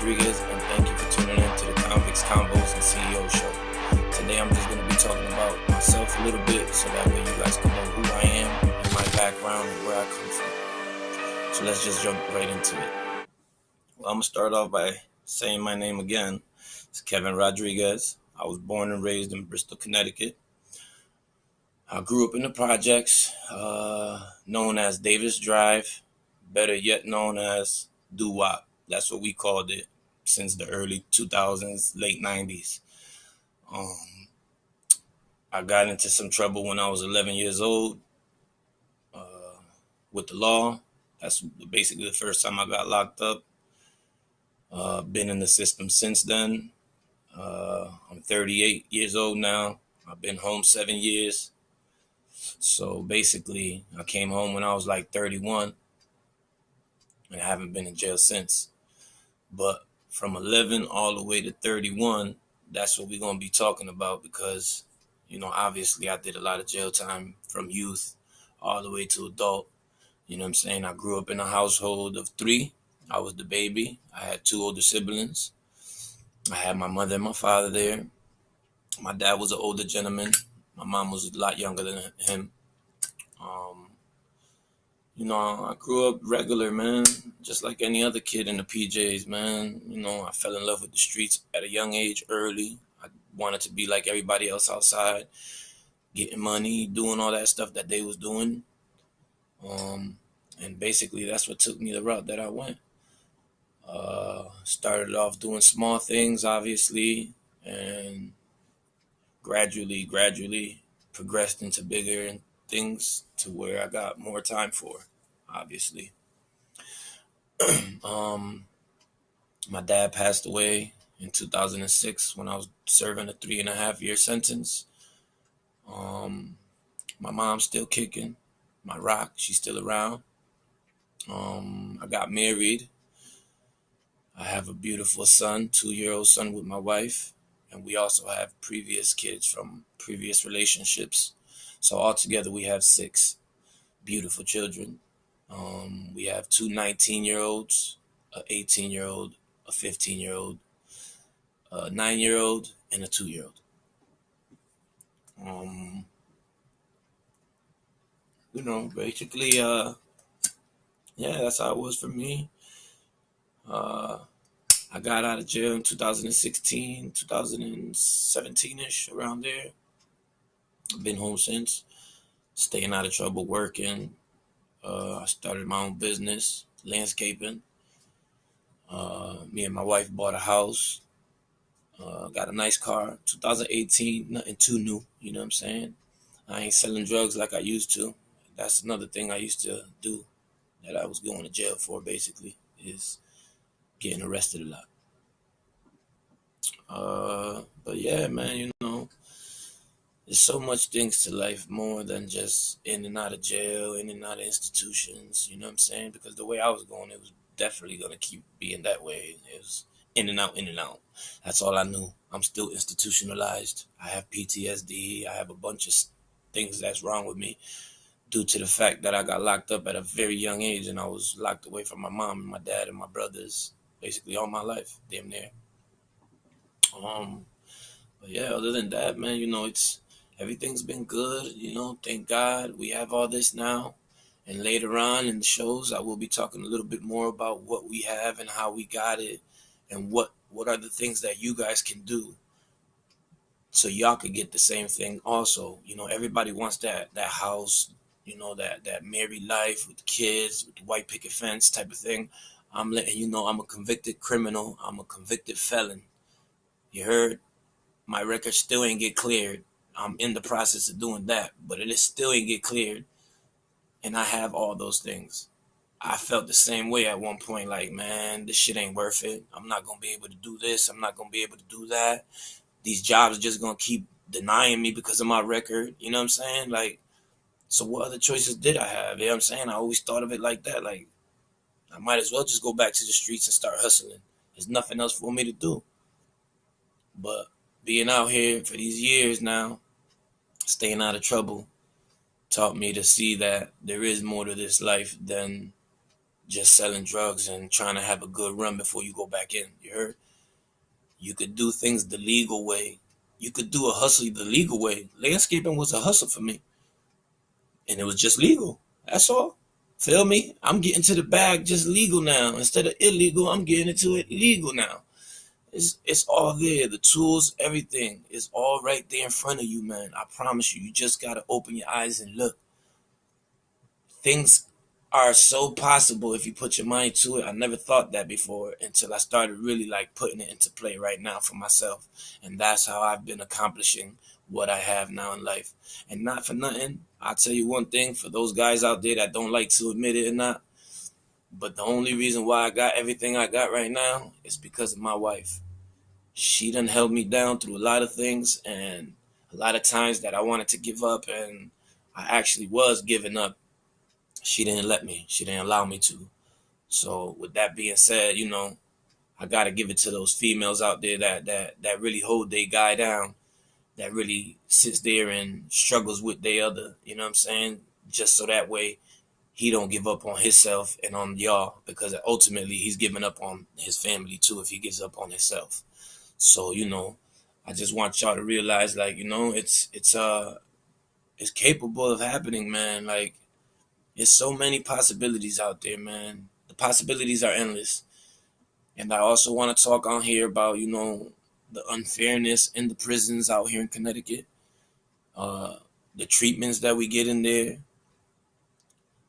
Rodriguez, and thank you for tuning in to the Convicts, Combos, and CEO Show. Today I'm just going to be talking about myself a little bit so that way you guys can know who I am and my background and where I come from. So let's just jump right into it. Well, I'm going to start off by saying my name again. It's Kevin Rodriguez. I was born and raised in Bristol, Connecticut. I grew up in the projects, known as Davis Drive, better yet known as Doo-Wop. That's what we called it since the early 2000s, late 90s. I got into some trouble when I was 11 years old with the law. That's basically the first time I got locked up. Been in the system since then. I'm 38 years old now. I've been home 7 years. So basically, I came home when I was like 31, and I haven't been in jail since. But from 11 all the way to 31, that's what we're going to be talking about because, obviously I did a lot of jail time from youth all the way to adult. You know what I'm saying? I grew up in a household of three. I was the baby. I had two older siblings. I had my mother and my father there. My dad was an older gentleman. My mom was a lot younger than him. I grew up regular, man, just like any other kid in the PJs, man. I fell in love with the streets at a young age early. I wanted to be like everybody else outside, getting money, doing all that stuff that they was doing. And basically that's what took me the route that I went. Started off doing small things, obviously, and gradually progressed into bigger things to where I got more time for, obviously. My dad passed away in 2006 when I was serving a 3.5-year sentence. My mom's still kicking. My rock, she's still around. I got married. I have a beautiful son, 2-year-old son with my wife. And we also have previous kids from previous relationships. So altogether we have 6 beautiful children. We have 2 19-year-olds, an 18-year-old, a 15-year-old, a 9-year-old, and a 2-year-old. Basically, that's how it was for me. I got out of jail in 2016, 2017-ish, around there. I've been home since, staying out of trouble, working. I started my own business, landscaping. Me and my wife bought a house. Got a nice car. 2018, nothing too new, you know what I'm saying? I ain't selling drugs like I used to. That's another thing I used to do that I was going to jail for, basically, is getting arrested a lot. But yeah, man, there's so much things to life more than just in and out of jail, in and out of institutions, you know what I'm saying? Because the way I was going, it was definitely going to keep being that way. It was in and out, in and out. That's all I knew. I'm still institutionalized. I have PTSD. I have a bunch of things that's wrong with me due to the fact that I got locked up at a very young age and I was locked away from my mom and my dad and my brothers basically all my life, damn near. But yeah, other than that, man, everything's been good, thank God we have all this now. And later on in the shows, I will be talking a little bit more about what we have and how we got it and what are the things that you guys can do so y'all could get the same thing also. Everybody wants that house, that married life with the kids, with the white picket fence type of thing. I'm letting you know I'm a convicted criminal. I'm a convicted felon. You heard? My record still ain't get cleared. I'm in the process of doing that, but it still ain't get cleared. And I have all those things. I felt the same way at one point, like, man, this shit ain't worth it. I'm not going to be able to do this. I'm not going to be able to do that. These jobs are just going to keep denying me because of my record. You know what I'm saying? Like, so what other choices did I have? You know what I'm saying? I always thought of it like that. Like, I might as well just go back to the streets and start hustling. There's nothing else for me to do. But being out here for these years now, staying out of trouble, taught me to see that there is more to this life than just selling drugs and trying to have a good run before you go back in. You heard? You could do things the legal way. You could do a hustle the legal way. Landscaping was a hustle for me, and it was just legal. That's all. Feel me? I'm getting to the bag just legal now. Instead of illegal, I'm getting into it legal now. It's all there. The tools, everything is all right there in front of you, man. I promise you. You just gotta open your eyes and look. Things are so possible if you put your mind to it. I never thought that before until I started really like putting it into play right now for myself. And that's how I've been accomplishing what I have now in life. And not for nothing, I'll tell you one thing for those guys out there that don't like to admit it or not. But the only reason why I got everything I got right now is because of my wife. She done held me down through a lot of things, and a lot of times that I wanted to give up, and I actually was giving up. She didn't let me. She didn't allow me to. So with that being said, I gotta give it to those females out there that really hold their guy down, that really sits there and struggles with their other, you know what I'm saying? Just so that way he don't give up on himself and on y'all, because ultimately he's giving up on his family too if he gives up on himself. So, I just want y'all to realize, like, it's capable of happening, man. Like, there's so many possibilities out there, man. The possibilities are endless. And I also want to talk on here about, the unfairness in the prisons out here in Connecticut, uh, the treatments that we get in there,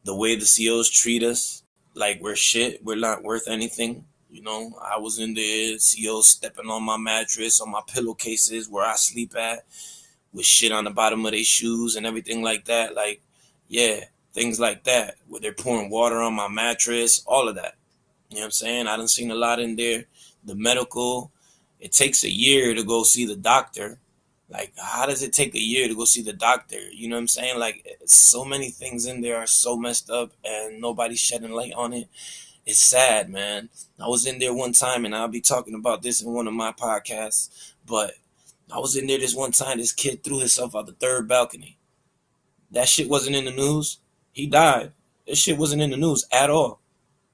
the way the COs treat us like we're shit, we're not worth anything. I was in there, COs stepping on my mattress, on my pillowcases where I sleep at, with shit on the bottom of their shoes and everything like that. Like, yeah, things like that, where they're pouring water on my mattress, all of that. You know what I'm saying? I done seen a lot in there. The medical, it takes a year to go see the doctor. Like, how does it take a year to go see the doctor? You know what I'm saying? Like, so many things in there are so messed up and nobody's shedding light on it. It's sad, man. I was in there one time, and I'll be talking about this in one of my podcasts, but I was in there this one time. This kid threw himself out the third balcony. That shit wasn't in the news. He died. This shit wasn't in the news at all.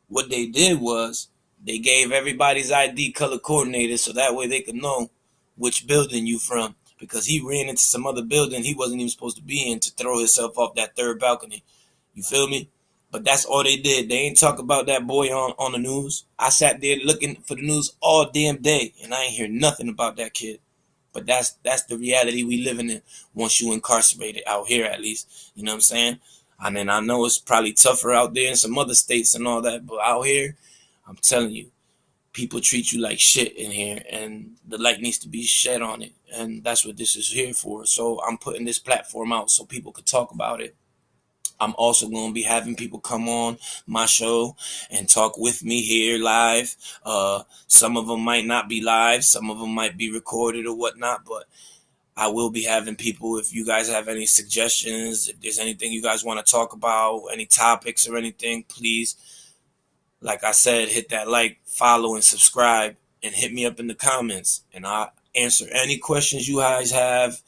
What they did was they gave everybody's ID color coordinated so that way they could know which building you from, because he ran into some other building he wasn't even supposed to be in to throw himself off that third balcony. You feel me? But that's all they did. They ain't talk about that boy on the news. I sat there looking for the news all damn day, and I ain't hear nothing about that kid. But that's the reality we living in once you incarcerated out here, at least. You know what I'm saying? And then I know it's probably tougher out there in some other states and all that, but out here, I'm telling you, people treat you like shit in here, and the light needs to be shed on it. And that's what this is here for. So I'm putting this platform out so people could talk about it. I'm also going to be having people come on my show and talk with me here live. Some of them might not be live. Some of them might be recorded or whatnot, but I will be having people. If you guys have any suggestions, if there's anything you guys want to talk about, any topics or anything, please, like I said, hit that like, follow, and subscribe, and hit me up in the comments, and I'll answer any questions you guys have.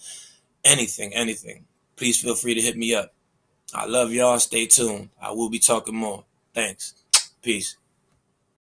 Anything. Please feel free to hit me up. I love y'all. Stay tuned. I will be talking more. Thanks. Peace.